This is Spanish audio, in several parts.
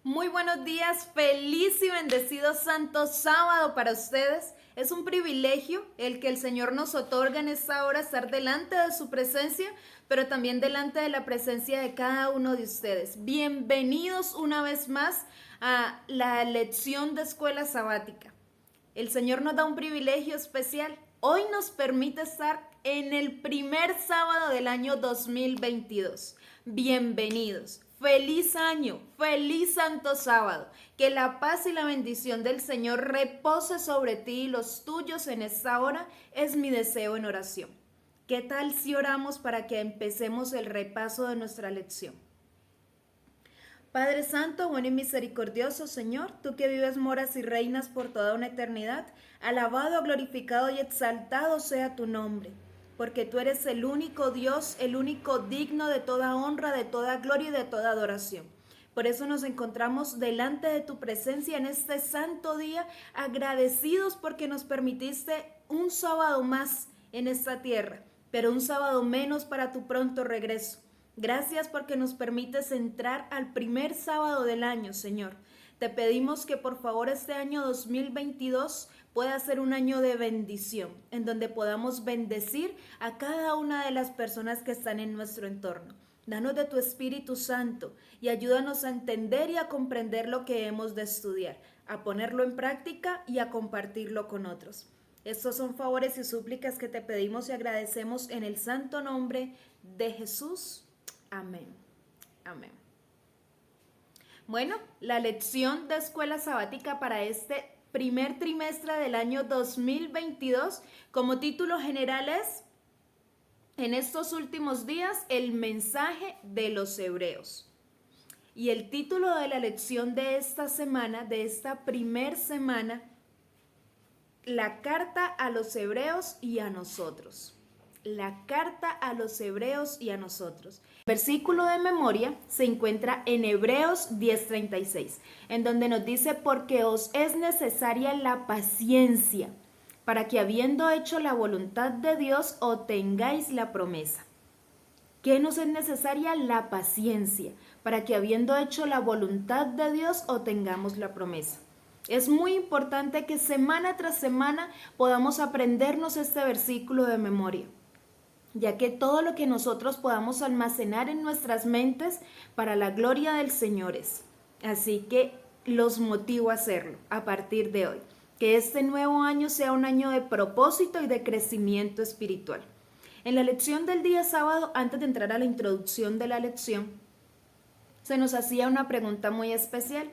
Muy buenos días, feliz y bendecido Santo Sábado para ustedes. Es un privilegio el que el Señor nos otorga en esta hora estar delante de su presencia, pero también delante de la presencia de cada uno de ustedes. Bienvenidos una vez más a la lección de escuela sabática. El Señor nos da un privilegio especial. Hoy nos permite estar en el primer sábado del año 2022. Bienvenidos. Feliz año, feliz Santo Sábado. Que la paz y la bendición del Señor repose sobre ti y los tuyos en esta hora es mi deseo en oración. ¿Qué tal si oramos para que empecemos el repaso de nuestra lección? Padre Santo, bueno y misericordioso, Señor, tú que vives, moras y reinas por toda una eternidad, alabado, glorificado y exaltado sea tu nombre, porque tú eres el único Dios, el único digno de toda honra, de toda gloria y de toda adoración. Por eso nos encontramos delante de tu presencia en este santo día, agradecidos porque nos permitiste un sábado más en esta tierra, pero un sábado menos para tu pronto regreso. Gracias porque nos permites entrar al primer sábado del año, Señor. Te pedimos que por favor este año 2022 pueda ser un año de bendición, en donde podamos bendecir a cada una de las personas que están en nuestro entorno. Danos de tu Espíritu Santo y ayúdanos a entender y a comprender lo que hemos de estudiar, a ponerlo en práctica y a compartirlo con otros. Estos son favores y súplicas que te pedimos y agradecemos en el santo nombre de Jesús. Amén. Amén. Bueno, la lección de escuela sabática para este primer trimestre del año 2022, como título general es: en estos últimos días, el mensaje de los hebreos. Y el título de la lección de esta semana, de esta primer semana, la carta a los hebreos y a nosotros. La carta a los hebreos y a nosotros. El versículo de memoria se encuentra en Hebreos 10:36, en donde nos dice: porque os es necesaria la paciencia, para que habiendo hecho la voluntad de Dios, obtengáis la promesa. ¿Qué nos es necesaria? La paciencia, para que habiendo hecho la voluntad de Dios, obtengamos la promesa. Es muy importante que semana tras semana podamos aprendernos este versículo de memoria, ya que todo lo que nosotros podamos almacenar en nuestras mentes para la gloria del Señor es. Así que los motivo a hacerlo a partir de hoy. Que este nuevo año sea un año de propósito y de crecimiento espiritual. En la lección del día sábado, antes de entrar a la introducción de la lección, se nos hacía una pregunta muy especial.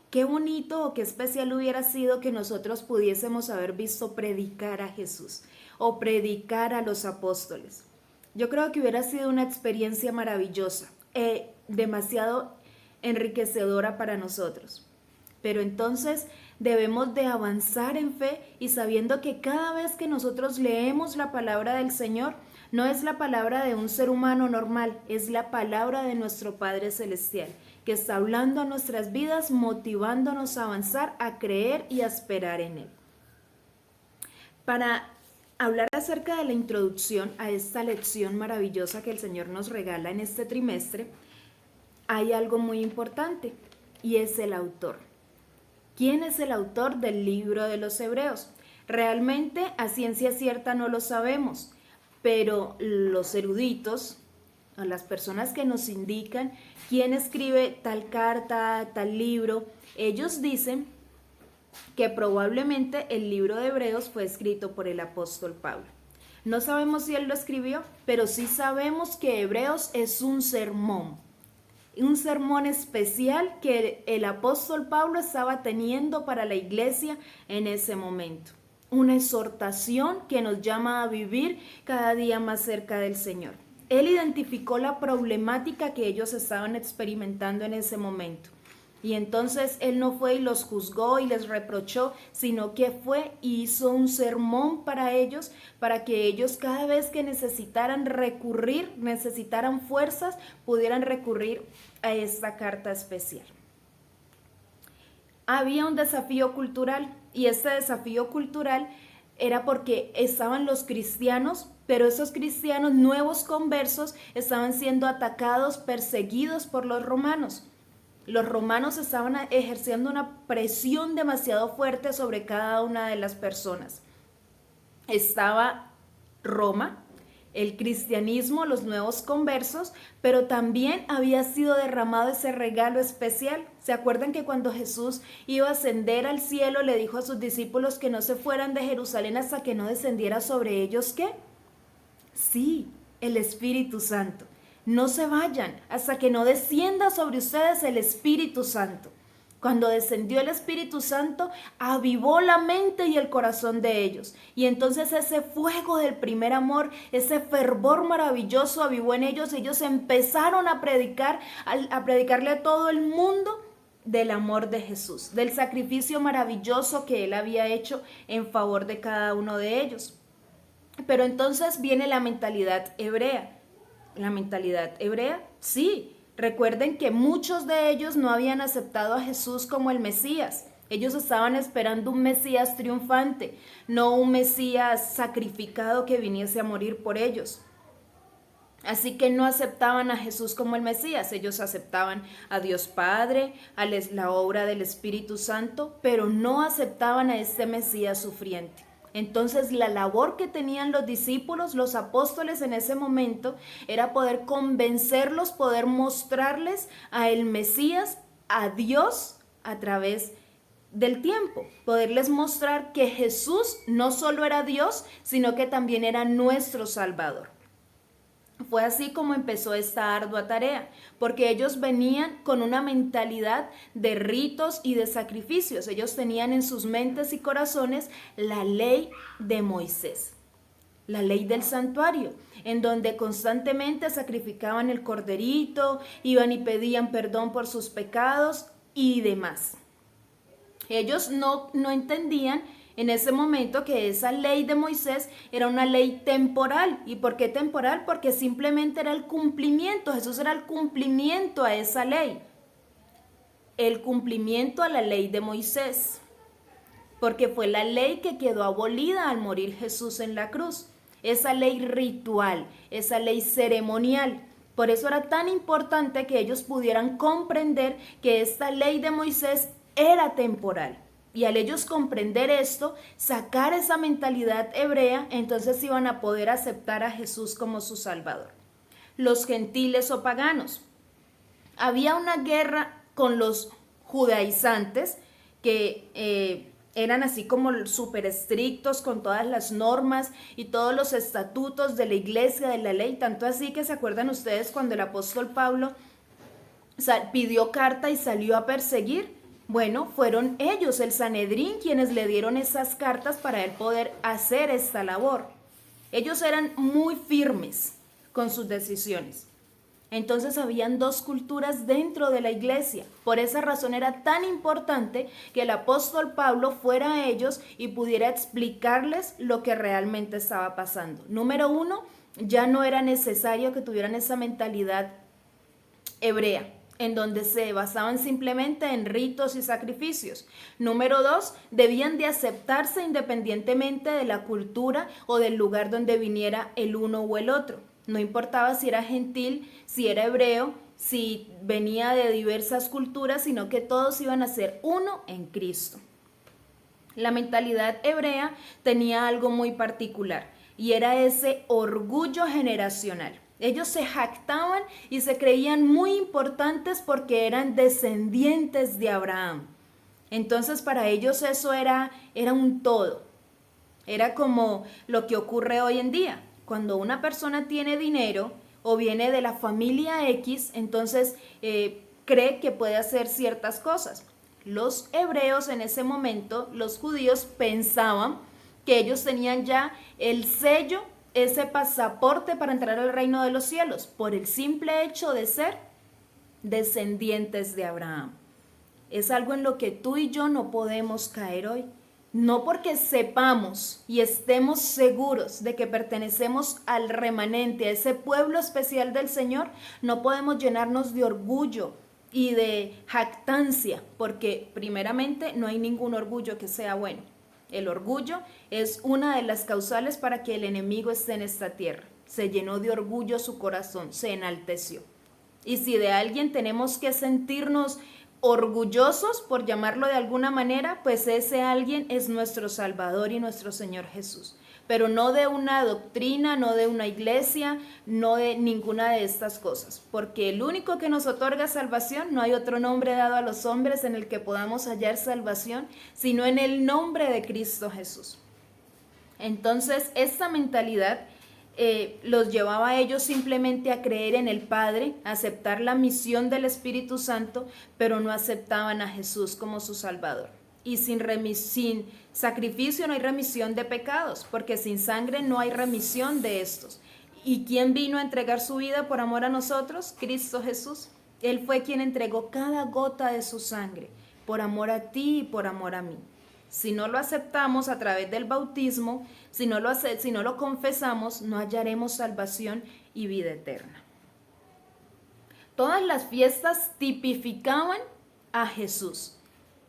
Qué bonito o qué especial hubiera sido que nosotros pudiésemos haber visto predicar a Jesús o predicar a los apóstoles. Yo creo que hubiera sido una experiencia maravillosa, demasiado enriquecedora para nosotros. Pero entonces debemos de avanzar en fe y sabiendo que cada vez que nosotros leemos la palabra del Señor, no es la palabra de un ser humano normal, es la palabra de nuestro Padre Celestial, que está hablando a nuestras vidas, motivándonos a avanzar, a creer y a esperar en Él. Para hablar acerca de la introducción a esta lección maravillosa que el Señor nos regala en este trimestre, hay algo muy importante y es el autor. ¿Quién es el autor del libro de los Hebreos? Realmente a ciencia cierta no lo sabemos, pero los eruditos, a las personas que nos indican quién escribe tal carta, tal libro, ellos dicen que probablemente el libro de Hebreos fue escrito por el apóstol Pablo. No sabemos si él lo escribió, pero sí sabemos que Hebreos es un sermón especial que el apóstol Pablo estaba teniendo para la iglesia en ese momento. Una exhortación que nos llama a vivir cada día más cerca del Señor. Él identificó la problemática que ellos estaban experimentando en ese momento. Y entonces él no fue y los juzgó y les reprochó, sino que fue y hizo un sermón para ellos, para que ellos cada vez que necesitaran recurrir, necesitaran fuerzas, pudieran recurrir a esta carta especial. Había un desafío cultural y este desafío cultural era porque estaban los cristianos, pero esos cristianos nuevos conversos estaban siendo atacados, perseguidos por los romanos. los romanos estaban ejerciendo una presión demasiado fuerte sobre cada una de las personas. Estaba Roma, el cristianismo, los nuevos conversos, pero también había sido derramado ese regalo especial. ¿Se acuerdan que cuando Jesús iba a ascender al cielo, le dijo a sus discípulos que no se fueran de Jerusalén hasta que no descendiera sobre ellos qué? Sí, el Espíritu Santo. No se vayan hasta que no descienda sobre ustedes el Espíritu Santo. Cuando descendió el Espíritu Santo, avivó la mente y el corazón de ellos. Y entonces ese fuego del primer amor, ese fervor maravilloso avivó en ellos. Ellos empezaron a predicarle a todo el mundo del amor de Jesús, del sacrificio maravilloso que Él había hecho en favor de cada uno de ellos. Pero entonces viene la mentalidad hebrea. ¿La mentalidad hebrea? Sí. Recuerden que muchos de ellos no habían aceptado a Jesús como el Mesías. Ellos estaban esperando un Mesías triunfante, no un Mesías sacrificado que viniese a morir por ellos. Así que no aceptaban a Jesús como el Mesías. Ellos aceptaban a Dios Padre, a la obra del Espíritu Santo, pero no aceptaban a este Mesías sufriente. Entonces la labor que tenían los discípulos, los apóstoles en ese momento, era poder convencerlos, poder mostrarles a el Mesías, a Dios, a través del tiempo. Poderles mostrar que Jesús no solo era Dios, sino que también era nuestro Salvador. Fue así como empezó esta ardua tarea, porque ellos venían con una mentalidad de ritos y de sacrificios. Ellos tenían en sus mentes y corazones la ley de Moisés, la ley del santuario, en donde constantemente sacrificaban el corderito, iban y pedían perdón por sus pecados y demás. Ellos no entendían en ese momento que esa ley de Moisés era una ley temporal. ¿Y por qué temporal? Porque simplemente era el cumplimiento. Jesús era el cumplimiento a esa ley. El cumplimiento a la ley de Moisés. Porque fue la ley que quedó abolida al morir Jesús en la cruz. Esa ley ritual, esa ley ceremonial. Por eso era tan importante que ellos pudieran comprender que esta ley de Moisés era temporal. Y al ellos comprender esto, sacar esa mentalidad hebrea, entonces iban a poder aceptar a Jesús como su Salvador. Los gentiles o paganos. Había una guerra con los judaizantes que eran así como súper estrictos con todas las normas y todos los estatutos de la iglesia, de la ley. Tanto así que se acuerdan ustedes cuando el apóstol Pablo pidió carta y salió a perseguir. Bueno, fueron ellos, el Sanedrín, quienes le dieron esas cartas para él poder hacer esta labor. Ellos eran muy firmes con sus decisiones. Entonces habían dos culturas dentro de la iglesia. Por esa razón era tan importante que el apóstol Pablo fuera a ellos y pudiera explicarles lo que realmente estaba pasando. Número uno, ya no era necesario que tuvieran esa mentalidad hebrea, en donde se basaban simplemente en ritos y sacrificios. Número dos, debían de aceptarse independientemente de la cultura o del lugar donde viniera el uno o el otro. No importaba si era gentil, si era hebreo, si venía de diversas culturas, sino que todos iban a ser uno en Cristo. La mentalidad hebrea tenía algo muy particular y era ese orgullo generacional. Ellos se jactaban y se creían muy importantes porque eran descendientes de Abraham. Entonces para ellos eso era un todo. Era como lo que ocurre hoy en día. Cuando una persona tiene dinero o viene de la familia X, entonces cree que puede hacer ciertas cosas. Los hebreos en ese momento, los judíos, pensaban que ellos tenían ya el sello, ese pasaporte para entrar al reino de los cielos, por el simple hecho de ser descendientes de Abraham. Es algo en lo que tú y yo no podemos caer hoy. No porque sepamos y estemos seguros de que pertenecemos al remanente, a ese pueblo especial del Señor, no podemos llenarnos de orgullo y de jactancia, porque primeramente no hay ningún orgullo que sea bueno. El orgullo es una de las causales para que el enemigo esté en esta tierra. Se llenó de orgullo su corazón, se enalteció. Y si de alguien tenemos que sentirnos orgullosos, por llamarlo de alguna manera, pues ese alguien es nuestro Salvador y nuestro Señor Jesús. Pero no de una doctrina, no de una iglesia, no de ninguna de estas cosas. Porque el único que nos otorga salvación, no hay otro nombre dado a los hombres en el que podamos hallar salvación, sino en el nombre de Cristo Jesús. Entonces, esta mentalidad los llevaba a ellos simplemente a creer en el Padre, a aceptar la misión del Espíritu Santo, pero no aceptaban a Jesús como su Salvador. Y sin sacrificio no hay remisión de pecados, porque sin sangre no hay remisión de estos. ¿Y quién vino a entregar su vida por amor a nosotros? Cristo Jesús. Él fue quien entregó cada gota de su sangre, por amor a ti y por amor a mí. Si no lo aceptamos a través del bautismo, si no lo confesamos, no hallaremos salvación y vida eterna. Todas las fiestas tipificaban a Jesús.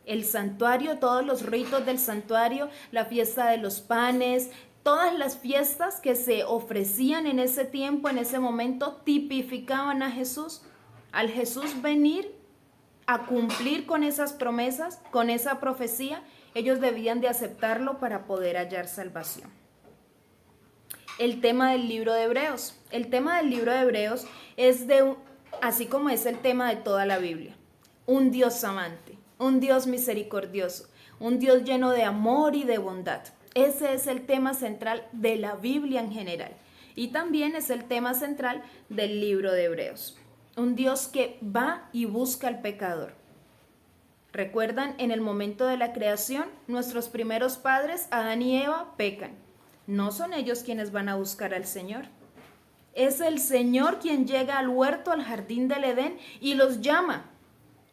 El santuario, todos los ritos del santuario, la fiesta de los panes, todas las fiestas que se ofrecían en ese tiempo, en ese momento, tipificaban a Jesús. Al Jesús venir a cumplir con esas promesas, con esa profecía, ellos debían de aceptarlo para poder hallar salvación. El tema del libro de Hebreos. El tema del libro de Hebreos es así como es el tema de toda la Biblia. Un Dios amante, un Dios misericordioso, un Dios lleno de amor y de bondad. Ese es el tema central de la Biblia en general. Y también es el tema central del libro de Hebreos. Un Dios que va y busca al pecador. ¿Recuerdan? En el momento de la creación, nuestros primeros padres, Adán y Eva, pecan. No son ellos quienes van a buscar al Señor. Es el Señor quien llega al huerto, al jardín del Edén y los llama.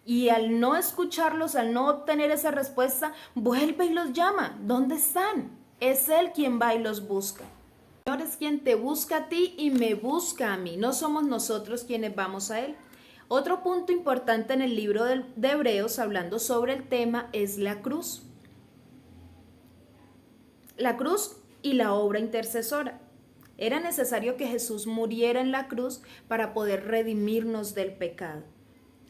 Y al no escucharlos, al no obtener esa respuesta, vuelve y los llama. ¿Dónde están? Es Él quien va y los busca. El Señor es quien te busca a ti y me busca a mí. No somos nosotros quienes vamos a Él. Otro punto importante en el libro de Hebreos, hablando sobre el tema, es la cruz. La cruz y la obra intercesora. Era necesario que Jesús muriera en la cruz para poder redimirnos del pecado.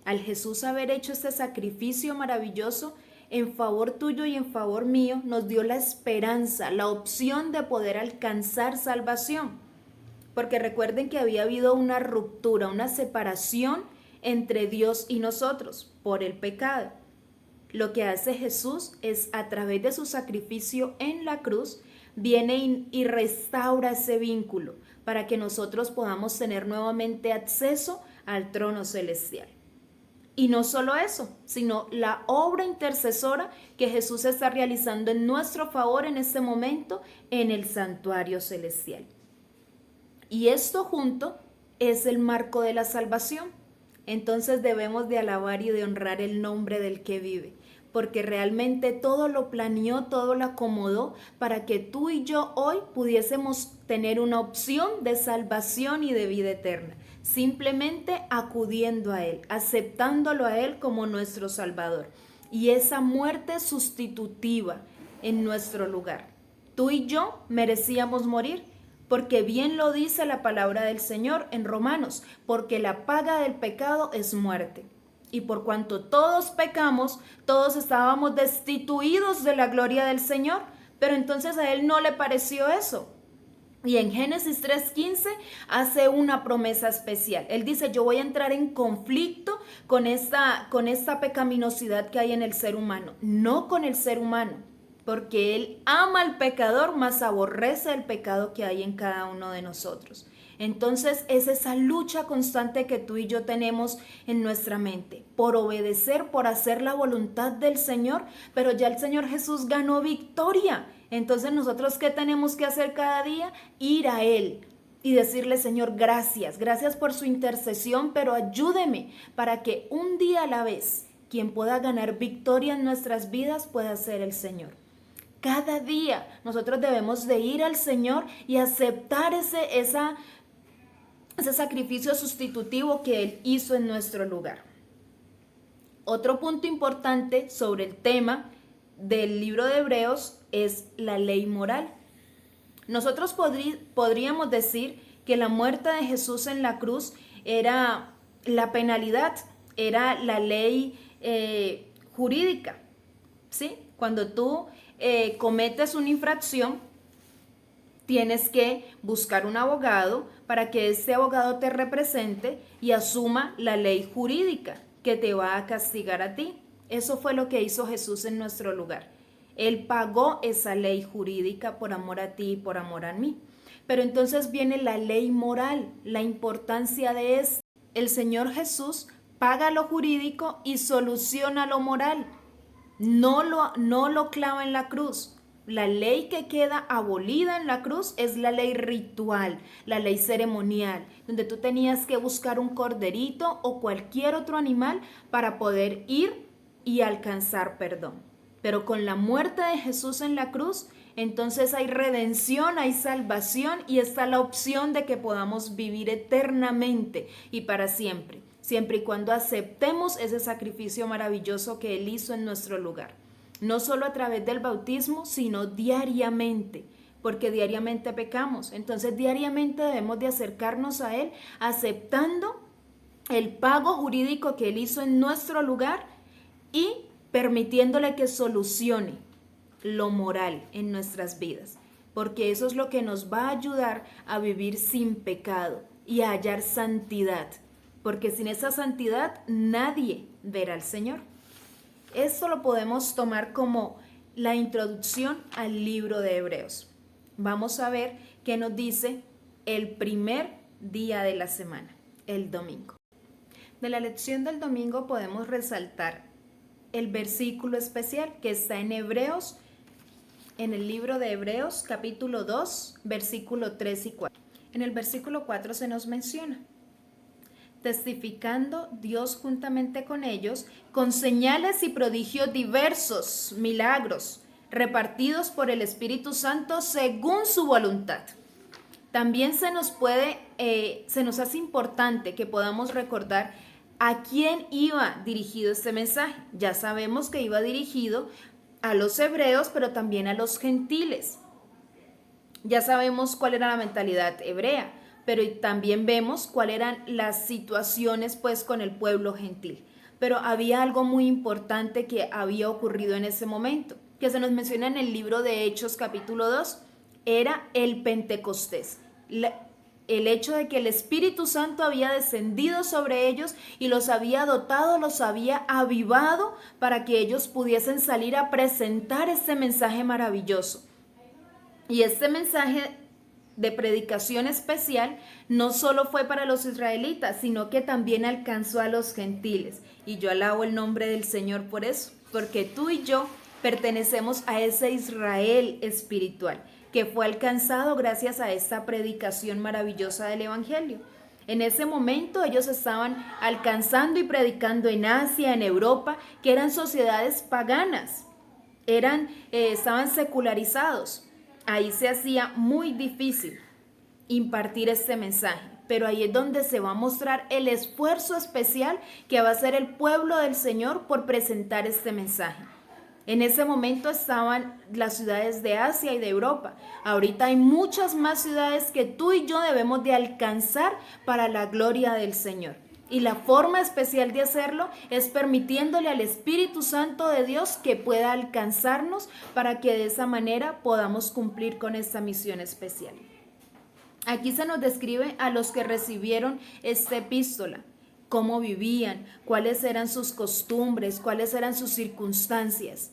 Al Jesús haber hecho este sacrificio maravilloso en favor tuyo y en favor mío, nos dio la esperanza, la opción de poder alcanzar salvación. Porque recuerden que había habido una ruptura, una separación entre Dios y nosotros por el pecado. Lo que hace Jesús es, a través de su sacrificio en la cruz, viene y restaura ese vínculo para que nosotros podamos tener nuevamente acceso al trono celestial. Y no solo eso, sino la obra intercesora que Jesús está realizando en nuestro favor en este momento en el santuario celestial. Y esto junto es el marco de la salvación. Entonces debemos de alabar y de honrar el nombre del que vive, porque realmente todo lo planeó, todo lo acomodó para que tú y yo hoy pudiésemos tener una opción de salvación y de vida eterna, simplemente acudiendo a Él, aceptándolo a Él como nuestro Salvador. Y esa muerte sustitutiva en nuestro lugar. Tú y yo merecíamos morir, porque bien lo dice la palabra del Señor en Romanos, porque la paga del pecado es muerte. Y por cuanto todos pecamos, todos estábamos destituidos de la gloria del Señor, pero entonces a Él no le pareció eso. Y en Génesis 3:15 hace una promesa especial. Él dice, yo voy a entrar en conflicto con esta pecaminosidad que hay en el ser humano, no con el ser humano. Porque Él ama al pecador, mas aborrece el pecado que hay en cada uno de nosotros. Entonces es esa lucha constante que tú y yo tenemos en nuestra mente, por obedecer, por hacer la voluntad del Señor, pero ya el Señor Jesús ganó victoria. Entonces nosotros, ¿qué tenemos que hacer cada día? Ir a Él y decirle, Señor, gracias por su intercesión, pero ayúdeme para que un día a la vez, quien pueda ganar victoria en nuestras vidas pueda ser el Señor. Cada día nosotros debemos de ir al Señor y aceptar ese sacrificio sustitutivo que Él hizo en nuestro lugar. Otro punto importante sobre el tema del libro de Hebreos es la ley moral. Nosotros podríamos decir que la muerte de Jesús en la cruz era la penalidad, era la ley jurídica, ¿sí? Cuando tú cometes una infracción, tienes que buscar un abogado para que ese abogado te represente y asuma la ley jurídica que te va a castigar a ti. Eso fue lo que hizo Jesús en nuestro lugar. Él pagó esa ley jurídica por amor a ti y por amor a mí. Pero entonces viene la ley moral, la importancia de esto. El Señor Jesús paga lo jurídico y soluciona lo moral. No lo clava en la cruz. La ley que queda abolida en la cruz es la ley ritual, la ley ceremonial, donde tú tenías que buscar un corderito o cualquier otro animal para poder ir y alcanzar perdón. Pero con la muerte de Jesús en la cruz, entonces hay redención, hay salvación y está la opción de que podamos vivir eternamente y para siempre, siempre y cuando aceptemos ese sacrificio maravilloso que Él hizo en nuestro lugar. No solo a través del bautismo, sino diariamente, porque diariamente pecamos. Entonces diariamente debemos de acercarnos a Él aceptando el pago jurídico que Él hizo en nuestro lugar y permitiéndole que solucione lo moral en nuestras vidas, porque eso es lo que nos va a ayudar a vivir sin pecado y a hallar santidad, porque sin esa santidad nadie verá al Señor. Esto lo podemos tomar como la introducción al libro de Hebreos. Vamos a ver qué nos dice el primer día de la semana, el domingo. De la lección del domingo podemos resaltar el versículo especial que está en Hebreos, en el libro de Hebreos, capítulo 2, versículo 3 y 4. En el versículo 4 se nos menciona: testificando Dios juntamente con ellos, con señales y prodigios diversos, milagros, repartidos por el Espíritu Santo según su voluntad. También se nos hace importante que podamos recordar a quién iba dirigido este mensaje. Ya sabemos que iba dirigido a los hebreos, pero también a los gentiles. Ya sabemos cuál era la mentalidad hebrea, pero también vemos cuáles eran las situaciones pues con el pueblo gentil. Pero había algo muy importante que había ocurrido en ese momento, que se nos menciona en el libro de Hechos capítulo 2, era el Pentecostés. El hecho de que el Espíritu Santo había descendido sobre ellos y los había dotado, los había avivado para que ellos pudiesen salir a presentar este mensaje maravilloso. Y este mensaje de predicación especial no solo fue para los israelitas, sino que también alcanzó a los gentiles. Y yo alabo el nombre del Señor por eso, porque tú y yo pertenecemos a ese Israel espiritual que fue alcanzado gracias a esta predicación maravillosa del Evangelio. En ese momento ellos estaban alcanzando y predicando en Asia, en Europa, que eran sociedades paganas, estaban secularizados. Ahí se hacía muy difícil impartir este mensaje, pero ahí es donde se va a mostrar el esfuerzo especial que va a hacer el pueblo del Señor por presentar este mensaje. En ese momento estaban las ciudades de Asia y de Europa. Ahorita hay muchas más ciudades que tú y yo debemos de alcanzar para la gloria del Señor. Y la forma especial de hacerlo es permitiéndole al Espíritu Santo de Dios que pueda alcanzarnos para que de esa manera podamos cumplir con esta misión especial. Aquí se nos describe a los que recibieron esta epístola, cómo vivían, cuáles eran sus costumbres, cuáles eran sus circunstancias.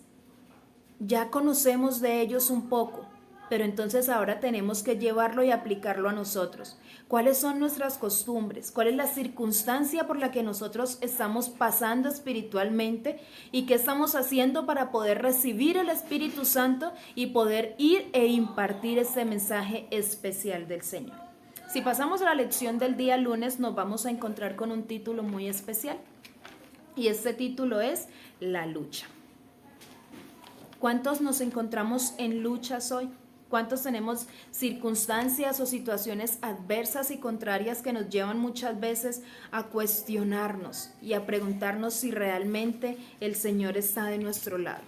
Ya conocemos de ellos un poco, pero entonces ahora tenemos que llevarlo y aplicarlo a nosotros. ¿Cuáles son nuestras costumbres? ¿Cuál es la circunstancia por la que nosotros estamos pasando espiritualmente? ¿Y qué estamos haciendo para poder recibir el Espíritu Santo y poder ir e impartir ese mensaje especial del Señor? Si pasamos a la lección del día lunes, nos vamos a encontrar con un título muy especial. Y este título es La lucha. ¿Cuántos nos encontramos en luchas hoy? ¿Cuántos tenemos circunstancias o situaciones adversas y contrarias que nos llevan muchas veces a cuestionarnos y a preguntarnos si realmente el Señor está de nuestro lado?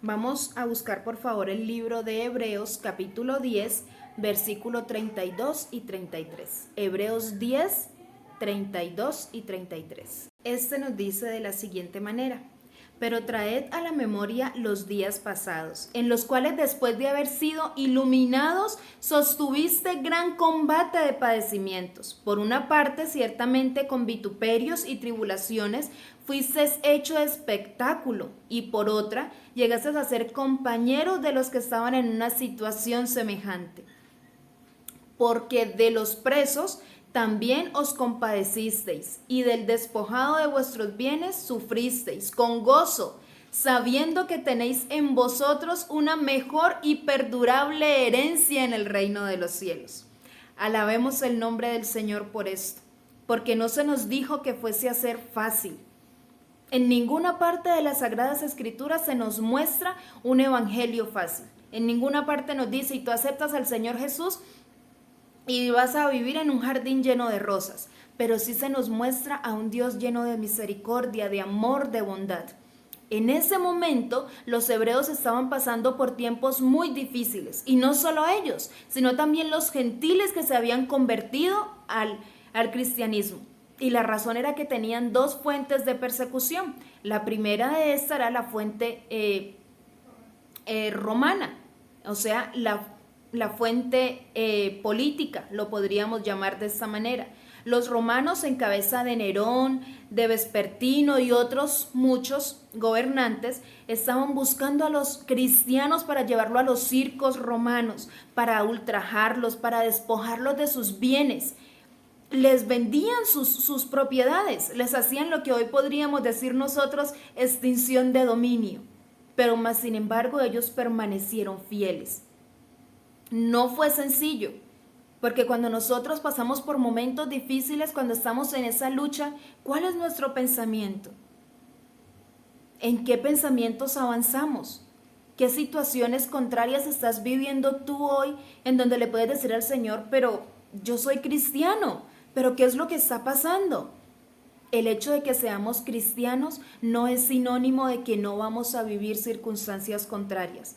Vamos a buscar por favor el libro de Hebreos capítulo 10, versículo 32 y 33. Hebreos 10, 32 y 33. Este nos dice de la siguiente manera: pero traed a la memoria los días pasados, en los cuales después de haber sido iluminados, sostuviste gran combate de padecimientos. Por una parte, ciertamente con vituperios y tribulaciones fuiste hecho espectáculo, y por otra, llegaste a ser compañeros de los que estaban en una situación semejante. Porque de los presos también os compadecisteis, y del despojado de vuestros bienes sufristeis con gozo, sabiendo que tenéis en vosotros una mejor y perdurable herencia en el reino de los cielos. Alabemos el nombre del Señor por esto, porque no se nos dijo que fuese a ser fácil. En ninguna parte de las Sagradas Escrituras se nos muestra un evangelio fácil. En ninguna parte nos dice: y tú aceptas al Señor Jesús y vas a vivir en un jardín lleno de rosas. Pero sí se nos muestra a un Dios lleno de misericordia, de amor, de bondad. En ese momento los hebreos estaban pasando por tiempos muy difíciles, y no solo ellos, sino también los gentiles que se habían convertido al cristianismo. Y la razón era que tenían dos fuentes de persecución. La primera de esta era la fuente romana, o sea, la fuente política, lo podríamos llamar de esta manera. Los romanos, en cabeza de Nerón, de Vespertino y otros muchos gobernantes, estaban buscando a los cristianos para llevarlo a los circos romanos, para ultrajarlos, para despojarlos de sus bienes. Les vendían sus propiedades, les hacían lo que hoy podríamos decir nosotros extinción de dominio, pero más sin embargo ellos permanecieron fieles. No fue sencillo, porque cuando nosotros pasamos por momentos difíciles, cuando estamos en esa lucha, ¿cuál es nuestro pensamiento? ¿En qué pensamientos avanzamos? ¿Qué situaciones contrarias estás viviendo tú hoy en donde le puedes decir al Señor: pero yo soy cristiano, pero ¿qué es lo que está pasando? El hecho de que seamos cristianos no es sinónimo de que no vamos a vivir circunstancias contrarias.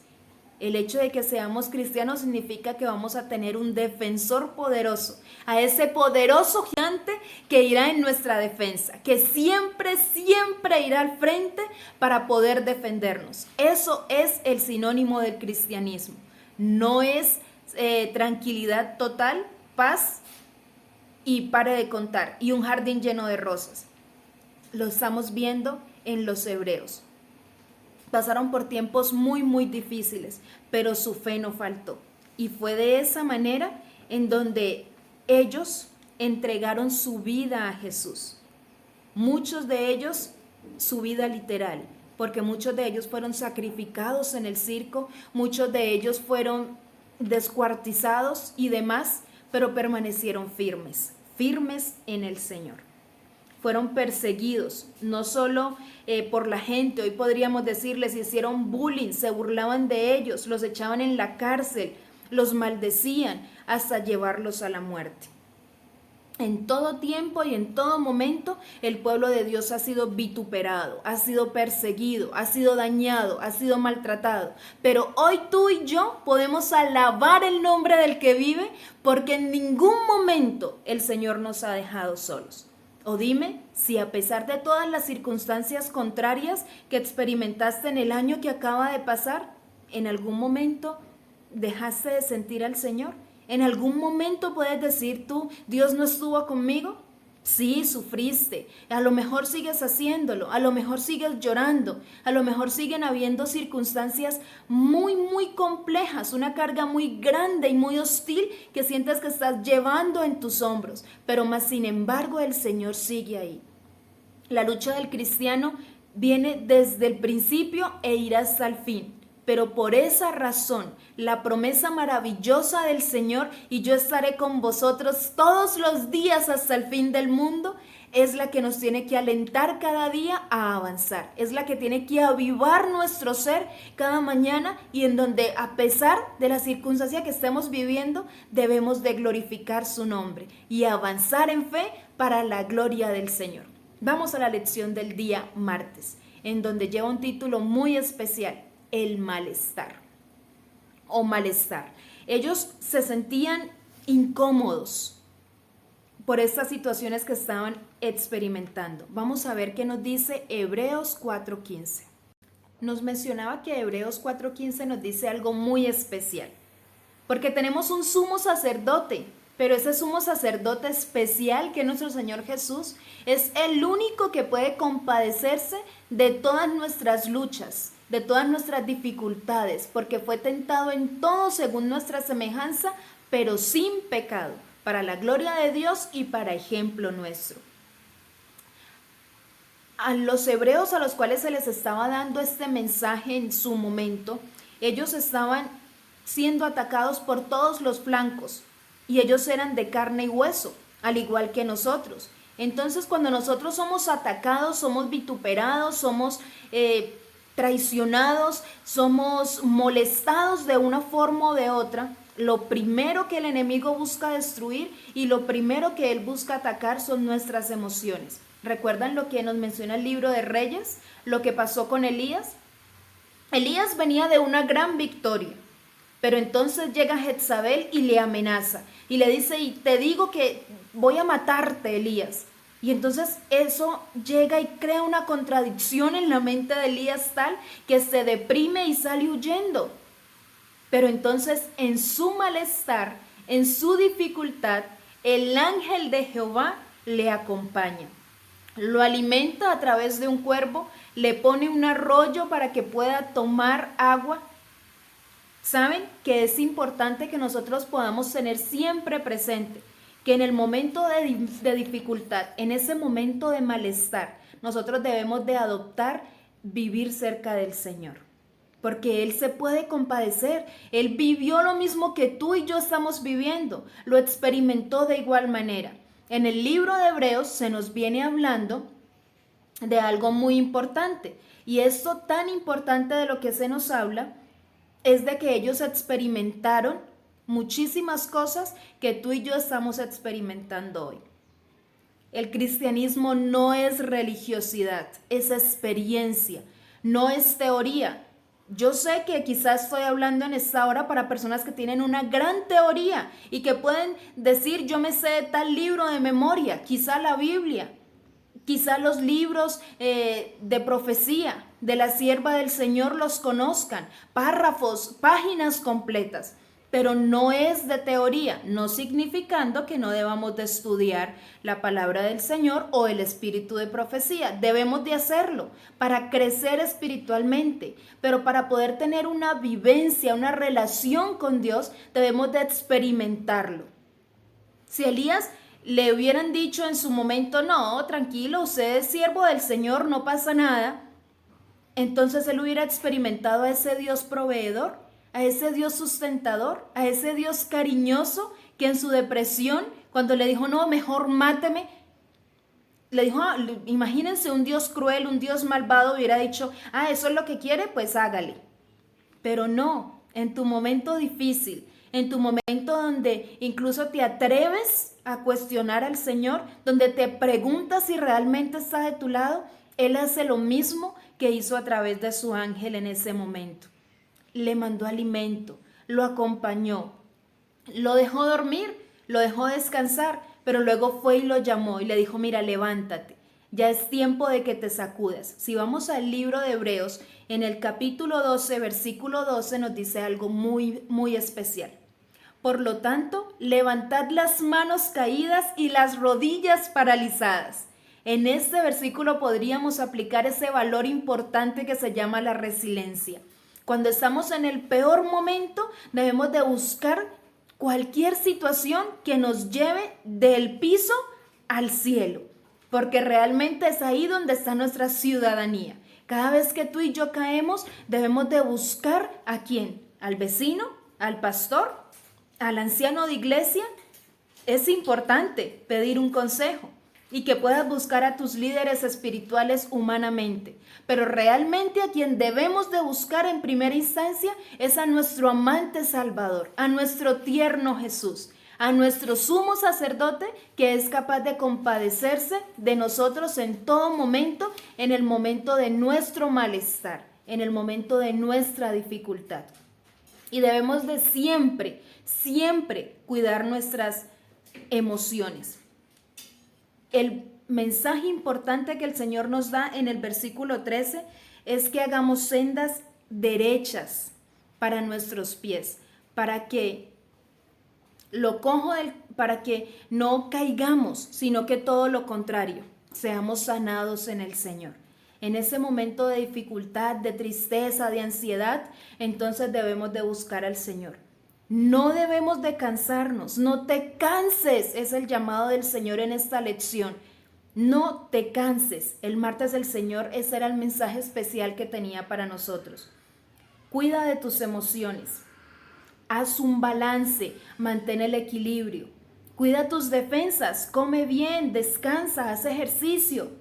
El hecho de que seamos cristianos significa que vamos a tener un defensor poderoso, a ese poderoso gigante que irá en nuestra defensa, que siempre irá al frente para poder defendernos. Eso es el sinónimo del cristianismo. No es tranquilidad total, paz y pare de contar, y un jardín lleno de rosas. Lo estamos viendo en los hebreos. Pasaron por tiempos muy difíciles, pero su fe no faltó. Y fue de esa manera en donde ellos entregaron su vida a Jesús. Muchos de ellos, su vida literal, porque muchos de ellos fueron sacrificados en el circo, muchos de ellos fueron descuartizados y demás, pero permanecieron firmes en el Señor. Fueron perseguidos, no solo por la gente, hoy podríamos decirles, hicieron bullying, se burlaban de ellos, los echaban en la cárcel, los maldecían hasta llevarlos a la muerte. En todo tiempo y en todo momento el pueblo de Dios ha sido vituperado, ha sido perseguido, ha sido dañado, ha sido maltratado. Pero hoy tú y yo podemos alabar el nombre del que vive, porque en ningún momento el Señor nos ha dejado solos. O dime si a pesar de todas las circunstancias contrarias que experimentaste en el año que acaba de pasar, en algún momento dejaste de sentir al Señor. ¿En algún momento puedes decir tú: Dios no estuvo conmigo? Sí, sufriste, a lo mejor sigues haciéndolo, a lo mejor sigues llorando, a lo mejor siguen habiendo circunstancias muy complejas, una carga muy grande y muy hostil que sientes que estás llevando en tus hombros, pero más sin embargo el Señor sigue ahí. La lucha del cristiano viene desde el principio e irá hasta el fin. Pero por esa razón, la promesa maravillosa del Señor, y yo estaré con vosotros todos los días hasta el fin del mundo, es la que nos tiene que alentar cada día a avanzar. Es la que tiene que avivar nuestro ser cada mañana, y en donde, a pesar de la circunstancia que estemos viviendo, debemos de glorificar su nombre y avanzar en fe para la gloria del Señor. Vamos a la lección del día martes, en donde lleva un título muy especial: el malestar o malestar. Ellos se sentían incómodos por estas situaciones que estaban experimentando. Vamos a ver qué nos dice Hebreos 4:15. Nos mencionaba que Hebreos 4:15 nos dice algo muy especial, porque tenemos un sumo sacerdote, pero ese sumo sacerdote especial que es nuestro Señor Jesús es el único que puede compadecerse de todas nuestras luchas, de todas nuestras dificultades, porque fue tentado en todo según nuestra semejanza, pero sin pecado, para la gloria de Dios y para ejemplo nuestro. A los hebreos a los cuales se les estaba dando este mensaje en su momento, ellos estaban siendo atacados por todos los flancos y ellos eran de carne y hueso, al igual que nosotros. Entonces, cuando nosotros somos atacados, somos vituperados, somos traicionados, somos molestados de una forma o de otra, lo primero que el enemigo busca destruir y lo primero que él busca atacar son nuestras emociones. ¿Recuerdan lo que nos menciona el libro de Reyes? Lo que pasó con Elías. Elías venía de una gran victoria, pero entonces llega Jezabel y le amenaza y le dice, y te digo que voy a matarte, Elías. Y entonces eso llega y crea una contradicción en la mente de Elías tal que se deprime y sale huyendo. Pero entonces en su malestar, en su dificultad, el ángel de Jehová le acompaña. Lo alimenta a través de un cuervo, le pone un arroyo para que pueda tomar agua. ¿Saben que es importante que nosotros podamos tener siempre presente que en el momento de dificultad, en ese momento de malestar, nosotros debemos de adoptar vivir cerca del Señor? Porque Él se puede compadecer. Él vivió lo mismo que tú y yo estamos viviendo. Lo experimentó de igual manera. En el libro de Hebreos se nos viene hablando de algo muy importante. Y esto tan importante de lo que se nos habla es de que ellos experimentaron muchísimas cosas que tú y yo estamos experimentando hoy. El cristianismo no es religiosidad, es experiencia, no es teoría. Yo sé que quizás estoy hablando en esta hora para personas que tienen una gran teoría y que pueden decir, yo me sé tal libro de memoria, quizá la Biblia, quizá los libros de profecía de la sierva del Señor los conozcan, párrafos, páginas completas, pero no es de teoría, no significando que no debamos de estudiar la palabra del Señor o el espíritu de profecía. Debemos de hacerlo para crecer espiritualmente, pero para poder tener una vivencia, una relación con Dios, debemos de experimentarlo. Si Elías le hubieran dicho en su momento, no, tranquilo, usted es siervo del Señor, no pasa nada, entonces él hubiera experimentado a ese Dios proveedor, a ese Dios sustentador, a ese Dios cariñoso que en su depresión, cuando le dijo, no, mejor máteme, le dijo, imagínense un Dios cruel, un Dios malvado, hubiera dicho, eso es lo que quiere, pues hágale. Pero no, en tu momento difícil, en tu momento donde incluso te atreves a cuestionar al Señor, donde te preguntas si realmente está de tu lado, Él hace lo mismo que hizo a través de su ángel en ese momento. Le mandó alimento, lo acompañó, lo dejó dormir, lo dejó descansar, pero luego fue y lo llamó y le dijo, mira, levántate, ya es tiempo de que te sacudas. Si vamos al libro de Hebreos, en el capítulo 12, versículo 12, nos dice algo muy, muy especial. Por lo tanto, levantad las manos caídas y las rodillas paralizadas. En este versículo podríamos aplicar ese valor importante que se llama la resiliencia. Cuando estamos en el peor momento, debemos de buscar cualquier situación que nos lleve del piso al cielo, porque realmente es ahí donde está nuestra ciudadanía. Cada vez que tú y yo caemos, debemos de buscar ¿a quién? ¿Al vecino? ¿Al pastor? ¿Al anciano de iglesia? Es importante pedir un consejo y que puedas buscar a tus líderes espirituales humanamente. Pero realmente a quien debemos de buscar en primera instancia es a nuestro amante Salvador, a nuestro tierno Jesús, a nuestro sumo sacerdote que es capaz de compadecerse de nosotros en todo momento, en el momento de nuestro malestar, en el momento de nuestra dificultad. Y debemos de siempre, siempre cuidar nuestras emociones. el mensaje importante que el Señor nos da en el versículo 13 es que hagamos sendas derechas para nuestros pies, para que para que no caigamos, sino que todo lo contrario, seamos sanados en el Señor. En ese momento de dificultad, de tristeza, de ansiedad, entonces debemos de buscar al Señor. No debemos de cansarnos, no te canses, es el llamado del Señor en esta lección. No te canses. El martes del Señor, ese era el mensaje especial que tenía para nosotros. Cuida de tus emociones. Haz un balance, mantén el equilibrio. Cuida tus defensas, come bien, descansa, haz ejercicio.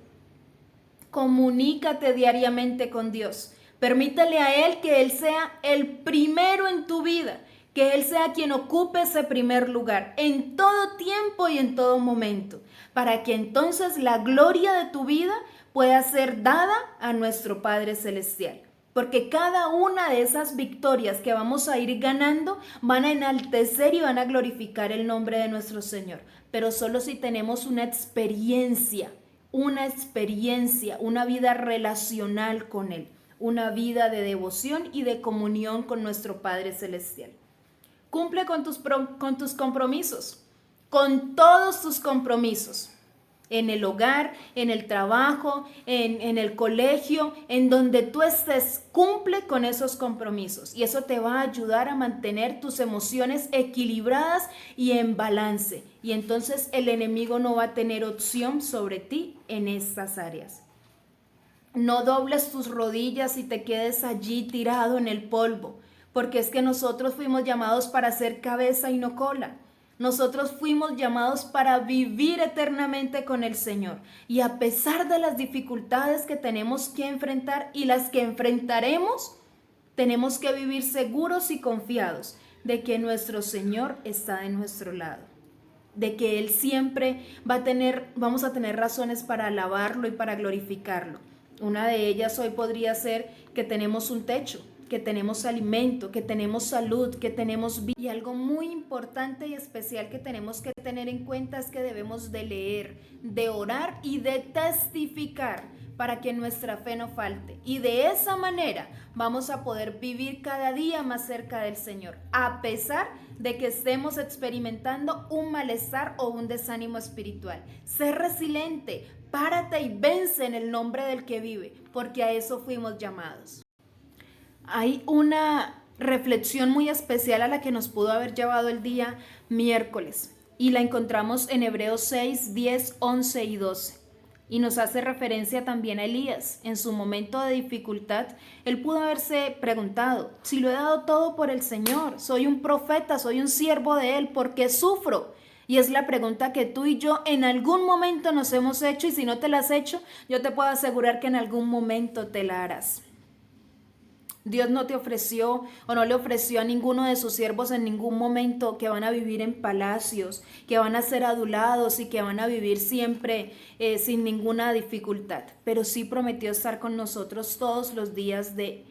Comunícate diariamente con Dios. Permítele a Él que Él sea el primero en tu vida, que Él sea quien ocupe ese primer lugar en todo tiempo y en todo momento, para que entonces la gloria de tu vida pueda ser dada a nuestro Padre Celestial. Porque cada una de esas victorias que vamos a ir ganando van a enaltecer y van a glorificar el nombre de nuestro Señor. Pero solo si tenemos una experiencia, una vida relacional con Él, una vida de devoción y de comunión con nuestro Padre Celestial. Cumple con tus compromisos, con todos tus compromisos. En el hogar, en el trabajo, en el colegio, en donde tú estés, cumple con esos compromisos. Y eso te va a ayudar a mantener tus emociones equilibradas y en balance. Y entonces el enemigo no va a tener opción sobre ti en estas áreas. No dobles tus rodillas y te quedes allí tirado en el polvo, porque es que nosotros fuimos llamados para ser cabeza y no cola. Nosotros fuimos llamados para vivir eternamente con el Señor. Y a pesar de las dificultades que tenemos que enfrentar y las que enfrentaremos, tenemos que vivir seguros y confiados de que nuestro Señor está de nuestro lado. De que Él siempre vamos a tener razones para alabarlo y para glorificarlo. Una de ellas hoy podría ser que tenemos un techo, que tenemos alimento, que tenemos salud, que tenemos vida. Y algo muy importante y especial que tenemos que tener en cuenta es que debemos de leer, de orar y de testificar para que nuestra fe no falte. Y de esa manera vamos a poder vivir cada día más cerca del Señor, a pesar de que estemos experimentando un malestar o un desánimo espiritual. Sé resiliente, párate y vence en el nombre del que vive, porque a eso fuimos llamados. Hay una reflexión muy especial a la que nos pudo haber llevado el día miércoles y la encontramos en Hebreos 6, 10, 11 y 12 y nos hace referencia también a Elías. En su momento de dificultad, él pudo haberse preguntado: si lo he dado todo por el Señor, soy un profeta, soy un siervo de Él, ¿por qué sufro? Y es la pregunta que tú y yo en algún momento nos hemos hecho, y si no te la has hecho, yo te puedo asegurar que en algún momento te la harás. Dios no te ofreció o no le ofreció a ninguno de sus siervos en ningún momento que van a vivir en palacios, que van a ser adulados y que van a vivir siempre sin ninguna dificultad. Pero sí prometió estar con nosotros todos los días de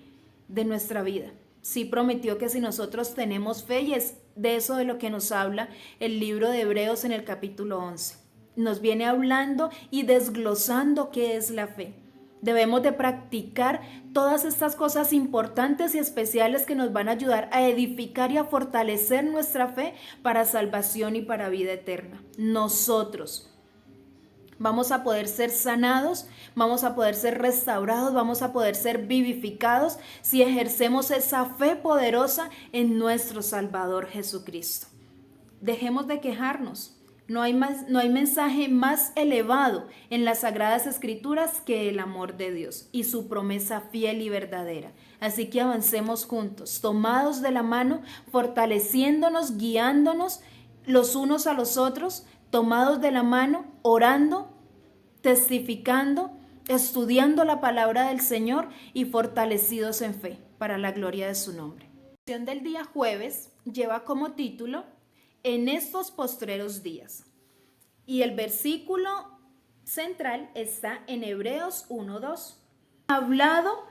nuestra vida. Sí prometió que si nosotros tenemos fe, y es de eso de lo que nos habla el libro de Hebreos en el capítulo 11. Nos viene hablando y desglosando qué es la fe. Debemos de practicar todas estas cosas importantes y especiales que nos van a ayudar a edificar y a fortalecer nuestra fe para salvación y para vida eterna. Nosotros vamos a poder ser sanados, vamos a poder ser restaurados, vamos a poder ser vivificados si ejercemos esa fe poderosa en nuestro Salvador Jesucristo. Dejemos de quejarnos. No hay mensaje más elevado en las Sagradas Escrituras que el amor de Dios y su promesa fiel y verdadera. Así que avancemos juntos, tomados de la mano, fortaleciéndonos, guiándonos los unos a los otros, tomados de la mano, orando, testificando, estudiando la palabra del Señor y fortalecidos en fe para la gloria de su nombre. La lección del día jueves lleva como título "En estos postreros días", y el versículo central está en Hebreos 1:2. Hablado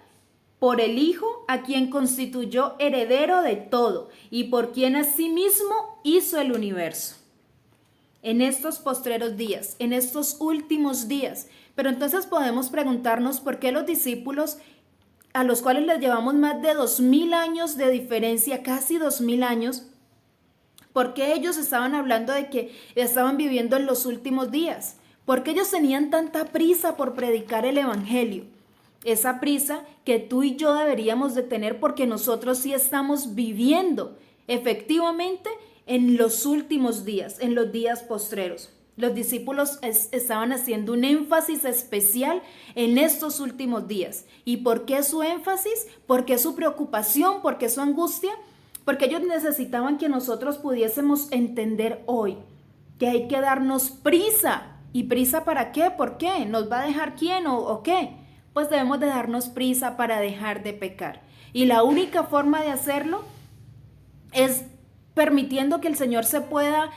por el Hijo, a quien constituyó heredero de todo y por quien asimismo hizo el universo. en estos postreros días, en estos últimos días. Pero entonces podemos preguntarnos por qué los discípulos, a los cuales les llevamos más de 2000 años de diferencia, casi 2000 años, ¿por qué ellos estaban hablando de que estaban viviendo en los últimos días? ¿Por qué ellos tenían tanta prisa por predicar el evangelio? Esa prisa que tú y yo deberíamos de tener, porque nosotros sí estamos viviendo efectivamente en los últimos días, en los días postreros. Los discípulos estaban haciendo un énfasis especial en estos últimos días. ¿Y por qué su énfasis? ¿Por qué su preocupación? ¿Por qué su angustia? Porque ellos necesitaban que nosotros pudiésemos entender hoy que hay que darnos prisa. ¿Y prisa para qué? ¿Por qué? ¿Nos va a dejar quién o qué? Pues debemos de darnos prisa para dejar de pecar. Y la única forma de hacerlo es permitiendo que el Señor se pueda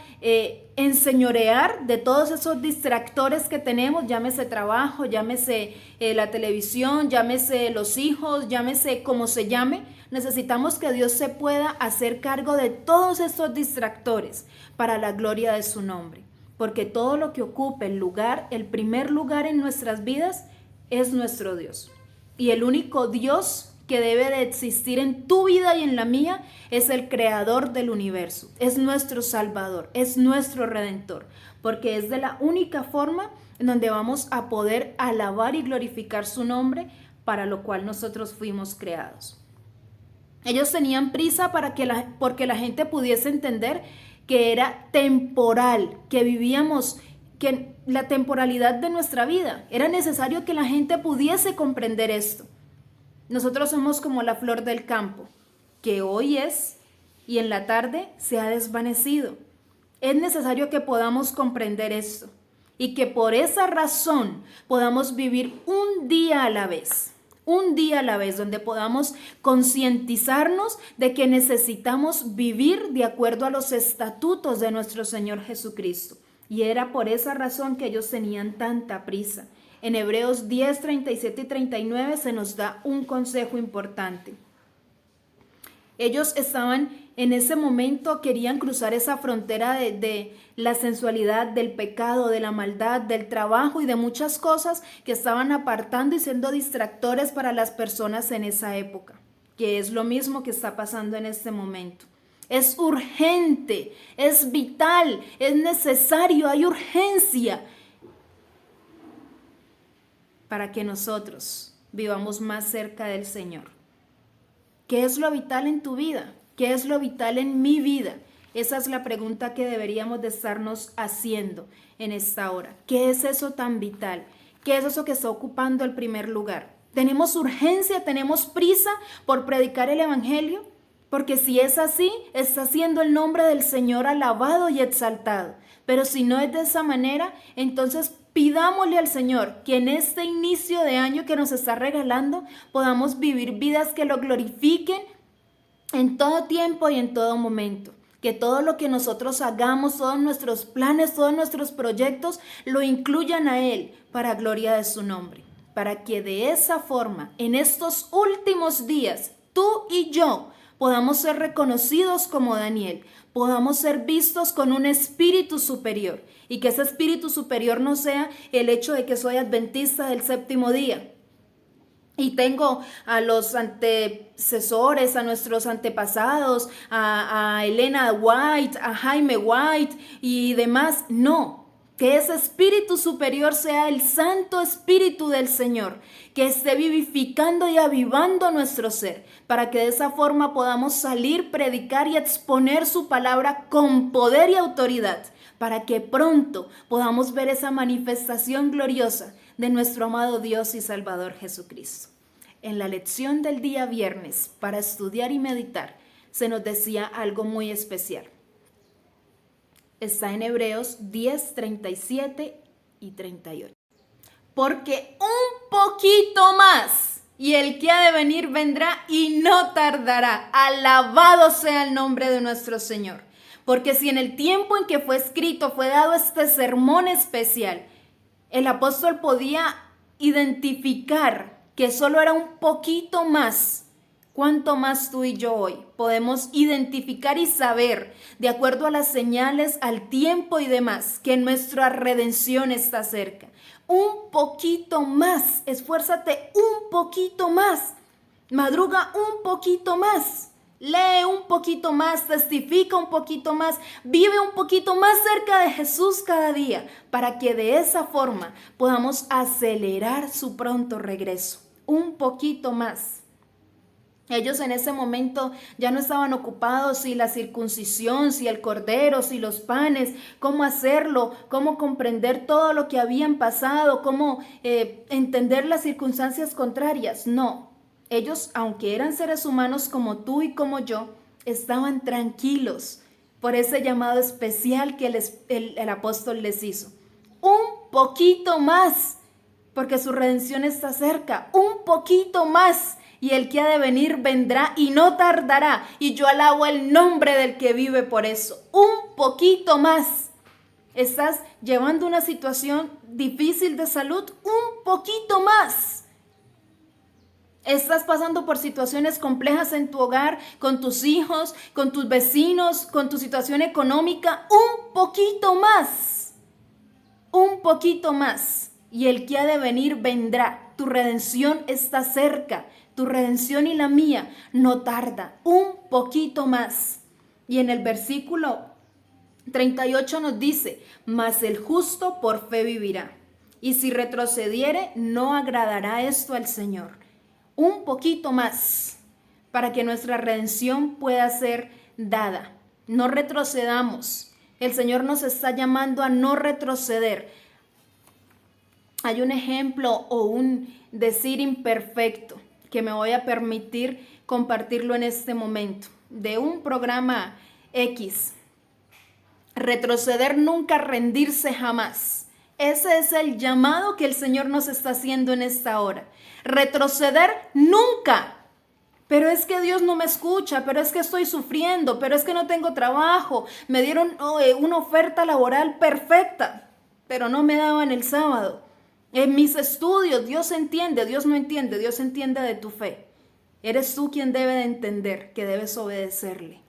enseñorear de todos esos distractores que tenemos, llámese trabajo, llámese la televisión, llámese los hijos, llámese como se llame. Necesitamos que Dios se pueda hacer cargo de todos estos distractores para la gloria de su nombre. Porque todo lo que ocupe el lugar, el primer lugar en nuestras vidas, es nuestro Dios. Y el único Dios que debe de existir en tu vida y en la mía es el creador del universo, es nuestro Salvador, es nuestro Redentor, porque es de la única forma en donde vamos a poder alabar y glorificar su nombre, para lo cual nosotros fuimos creados. Ellos tenían prisa porque la gente pudiese entender que era temporal, que vivíamos, que la temporalidad de nuestra vida. Era necesario que la gente pudiese comprender esto. Nosotros somos como la flor del campo, que hoy es y en la tarde se ha desvanecido. Es necesario que podamos comprender esto y que por esa razón podamos vivir un día a la vez. Un día a la vez, donde podamos concientizarnos de que necesitamos vivir de acuerdo a los estatutos de nuestro Señor Jesucristo. Y era por esa razón que ellos tenían tanta prisa. En Hebreos 10, 37 y 39 se nos da un consejo importante. Ellos estaban en ese momento, querían cruzar esa frontera de la sensualidad, del pecado, de la maldad, del trabajo y de muchas cosas que estaban apartando y siendo distractores para las personas en esa época, que es lo mismo que está pasando en este momento. Es urgente, es vital, es necesario, hay urgencia para que nosotros vivamos más cerca del Señor. ¿Qué es lo vital en tu vida? ¿Qué es lo vital en mi vida? Esa es la pregunta que deberíamos de estarnos haciendo en esta hora. ¿Qué es eso tan vital? ¿Qué es eso que está ocupando el primer lugar? ¿Tenemos urgencia, tenemos prisa por predicar el evangelio? Porque si es así, está siendo el nombre del Señor alabado y exaltado. Pero si no es de esa manera, entonces pidámosle al Señor que en este inicio de año que nos está regalando podamos vivir vidas que lo glorifiquen en todo tiempo y en todo momento. Que todo lo que nosotros hagamos, todos nuestros planes, todos nuestros proyectos lo incluyan a Él para gloria de su nombre. Para que de esa forma, en estos últimos días, tú y yo podamos ser reconocidos como Daniel, podamos ser vistos con un espíritu superior y que ese espíritu superior no sea el hecho de que soy adventista del séptimo día y tengo a los antecesores, a nuestros antepasados, a Elena White, a Jaime White y demás. No, que ese espíritu superior sea el Santo Espíritu del Señor, que esté vivificando y avivando nuestro ser, para que de esa forma podamos salir, predicar y exponer su palabra con poder y autoridad, para que pronto podamos ver esa manifestación gloriosa de nuestro amado Dios y Salvador Jesucristo. En la lección del día viernes, para estudiar y meditar, se nos decía algo muy especial. Está en Hebreos 10, 37 y 38. Porque un poquito más, y el que ha de venir vendrá y no tardará. Alabado sea el nombre de nuestro Señor. Porque si en el tiempo en que fue escrito, fue dado este sermón especial, el apóstol podía identificar que solo era un poquito más. ¿Cuánto más tú y yo hoy podemos identificar y saber, de acuerdo a las señales, al tiempo y demás, que nuestra redención está cerca? Un poquito más, esfuérzate un poquito más, madruga un poquito más, lee un poquito más, testifica un poquito más, vive un poquito más cerca de Jesús cada día, para que de esa forma podamos acelerar su pronto regreso. Un poquito más. Ellos en ese momento ya no estaban ocupados si la circuncisión, si el cordero, si los panes, cómo hacerlo, cómo comprender todo lo que habían pasado, cómo entender las circunstancias contrarias. No, ellos, aunque eran seres humanos como tú y como yo, estaban tranquilos por ese llamado especial que el apóstol les hizo. Un poquito más, porque su redención está cerca, un poquito más. Y el que ha de venir vendrá y no tardará. Y yo alabo el nombre del que vive por eso. Un poquito más. ¿Estás llevando una situación difícil de salud? Un poquito más. ¿Estás pasando por situaciones complejas en tu hogar, con tus hijos, con tus vecinos, con tu situación económica? Un poquito más. Un poquito más. Y el que ha de venir vendrá. Tu redención está cerca. Tu redención y la mía no tarda, un poquito más. Y en el versículo 38 nos dice, mas el justo por fe vivirá. Y si retrocediere, no agradará esto al Señor. Un poquito más para que nuestra redención pueda ser dada. No retrocedamos. El Señor nos está llamando a no retroceder. Hay un ejemplo o un decir imperfecto que me voy a permitir compartirlo en este momento, de un programa X. Retroceder nunca, rendirse jamás. Ese es el llamado que el Señor nos está haciendo en esta hora. Retroceder nunca. Pero es que Dios no me escucha, pero es que estoy sufriendo, pero es que no tengo trabajo. Me dieron una oferta laboral perfecta, pero no me daban el sábado. En mis estudios, Dios entiende, Dios no entiende, Dios entiende de tu fe. Eres tú quien debe de entender que debes obedecerle.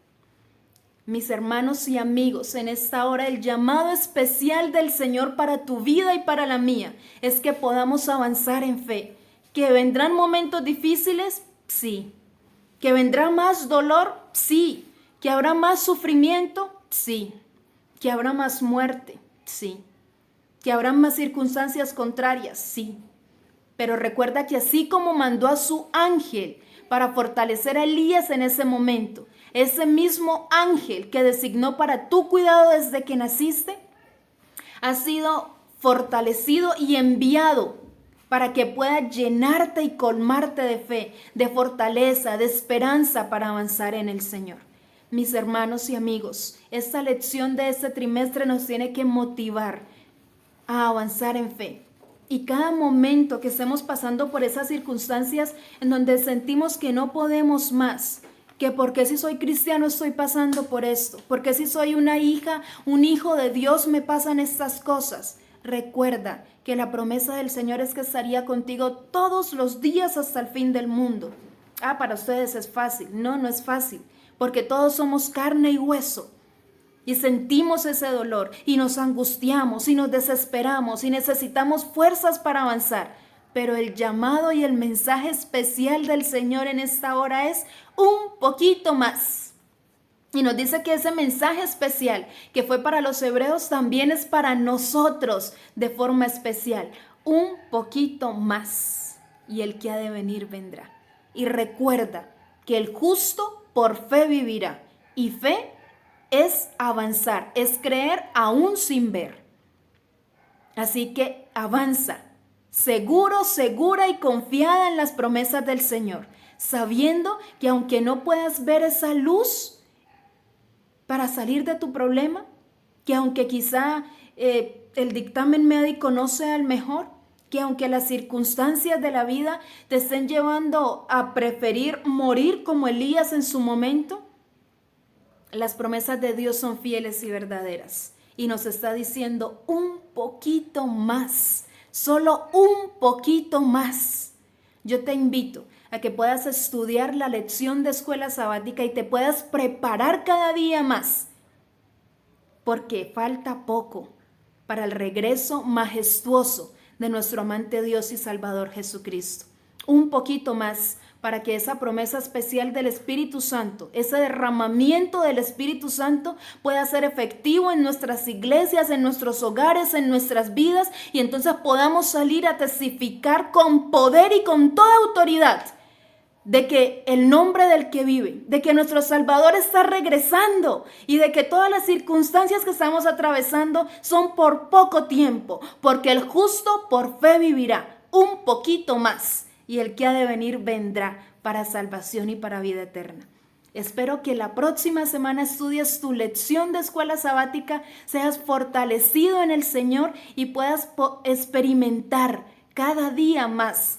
Mis hermanos y amigos, en esta hora el llamado especial del Señor para tu vida y para la mía es que podamos avanzar en fe. ¿Que vendrán momentos difíciles? Sí. ¿Que vendrá más dolor? Sí. ¿Que habrá más sufrimiento? Sí. ¿Que habrá más muerte? Sí. ¿Que habrán más circunstancias contrarias? Sí. Pero recuerda que así como mandó a su ángel para fortalecer a Elías en ese momento, ese mismo ángel que designó para tu cuidado desde que naciste, ha sido fortalecido y enviado para que pueda llenarte y colmarte de fe, de fortaleza, de esperanza para avanzar en el Señor. Mis hermanos y amigos, esta lección de este trimestre nos tiene que motivar a avanzar en fe. Y cada momento que estemos pasando por esas circunstancias en donde sentimos que no podemos más, que porque si soy cristiano estoy pasando por esto, porque si soy una hija, un hijo de Dios me pasan estas cosas. Recuerda que la promesa del Señor es que estaría contigo todos los días hasta el fin del mundo. Para ustedes es fácil. No, no es fácil, porque todos somos carne y hueso. Y sentimos ese dolor y nos angustiamos y nos desesperamos y necesitamos fuerzas para avanzar. Pero el llamado y el mensaje especial del Señor en esta hora es un poquito más. Y nos dice que ese mensaje especial que fue para los hebreos también es para nosotros de forma especial. Un poquito más. Y el que ha de venir vendrá. Y recuerda que el justo por fe vivirá. Y fe es avanzar, es creer aún sin ver. Así que avanza, seguro, segura y confiada en las promesas del Señor, sabiendo que aunque no puedas ver esa luz para salir de tu problema, que aunque quizá el dictamen médico no sea el mejor, que aunque las circunstancias de la vida te estén llevando a preferir morir como Elías en su momento, las promesas de Dios son fieles y verdaderas. Y nos está diciendo un poquito más, solo un poquito más. Yo te invito a que puedas estudiar la lección de escuela sabática y te puedas preparar cada día más, porque falta poco para el regreso majestuoso de nuestro amante Dios y Salvador Jesucristo. Un poquito más para que esa promesa especial del Espíritu Santo, ese derramamiento del Espíritu Santo pueda ser efectivo en nuestras iglesias, en nuestros hogares, en nuestras vidas, y entonces podamos salir a testificar con poder y con toda autoridad de que el nombre del que vive, de que nuestro Salvador está regresando y de que todas las circunstancias que estamos atravesando son por poco tiempo, porque el justo por fe vivirá un poquito más y el que ha de venir vendrá para salvación y para vida eterna. Espero que la próxima semana estudies tu lección de escuela sabática, seas fortalecido en el Señor y puedas experimentar cada día más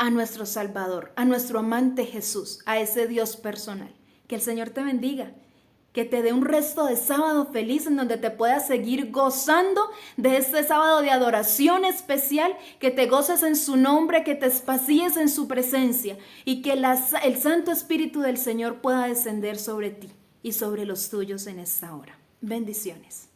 a nuestro Salvador, a nuestro amante Jesús, a ese Dios personal. Que el Señor te bendiga, que te dé un resto de sábado feliz en donde te puedas seguir gozando de este sábado de adoración especial, que te goces en su nombre, que te espacíes en su presencia y que el Santo Espíritu del Señor pueda descender sobre ti y sobre los tuyos en esta hora. Bendiciones.